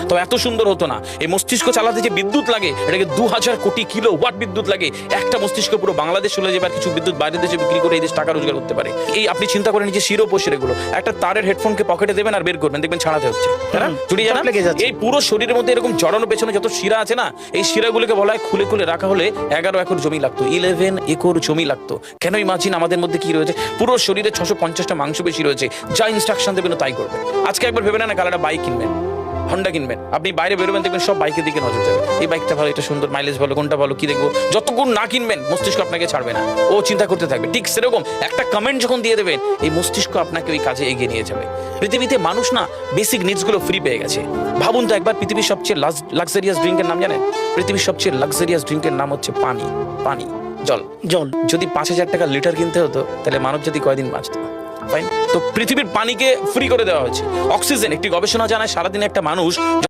তো এত সুন্দর হতো না। এই মস্তিষ্ক চালাতে যে বিদ্যুৎ লাগে, এটাকে 2000 কোটি কিলো ওয়াট বিদ্যুৎ লাগে। একটা মস্তিষ্ক পুরো বাংলাদেশ চলে যাবে, আর কিছু বিদ্যুৎ বাইরের দেশে বিক্রি করে এই দেশ টাকা রোজগার করতে পারে। এই আপনি চিন্তা করেন যে শিরোপশিরাগুলো, একটা তারের হেডফোনকে পকেটে দেবেন আর বের করবেন, দেখবেন ছাড়াতে হচ্ছে, জড়িয়ে যান। এই পুরো শরীরের মধ্যে এরকম জড়ানো পেছনে যত শিরা আছে না, এই শিরাগুলোকে বলা হয় খুলে খুলে রাখা হলে 11 একর জমি লাগতো, 11 একর জমি লাগতো। কেন ইমাজিন আমাদের মধ্যে কি রয়েছে, পুরো শরীরে 650টা মাংসপেশি রয়েছে, যা ইনস্ট্রাকশন দেবেন তাই করবে। আজকে একবার ভেবে না কাল একটা বাইক কিনবেন, হন্ডা কিনবেন, আপনি বাইরে বেরোবেন দেখবেন সব বাইকের দিকে নজর যাবে, এই বাইকটা ভালো, এটা সুন্দর, মাইলেজ ভালো, কোনটা ভালো, কি দেখবো। যতক্ষণ না কিনবেন মস্তিষ্ক আপনাকে ছাড়বে না, ও চিন্তা করতে থাকবে। ঠিক সেরকম একটা কমেন্ট যখন দিয়ে দেবেন, এই মস্তিষ্ক আপনাকে ওই কাজে এগিয়ে নিয়ে যাবে। পৃথিবীতে মানুষ না বেসিক নিডসগুলো ফ্রি পেয়ে গেছে। ভাবুন তো একবার, পৃথিবীর সবচেয়ে লাক্সারিয়াস ড্রিঙ্কের নাম জানেন? পৃথিবীর সবচেয়ে লাক্সারিয়াস ড্রিঙ্কের নাম হচ্ছে পানি। পানি, জল। জল যদি 5000 টাকা লিটার কিনতে হতো, তাহলে মানব জাতি কয়দিন বাঁচতো? তো পৃথিবীর পানিকে ফ্রি করে দেওয়া হয়েছে। অক্সিজেন, একটি গবেষণা জানায় সারাদিনে একটা মানুষ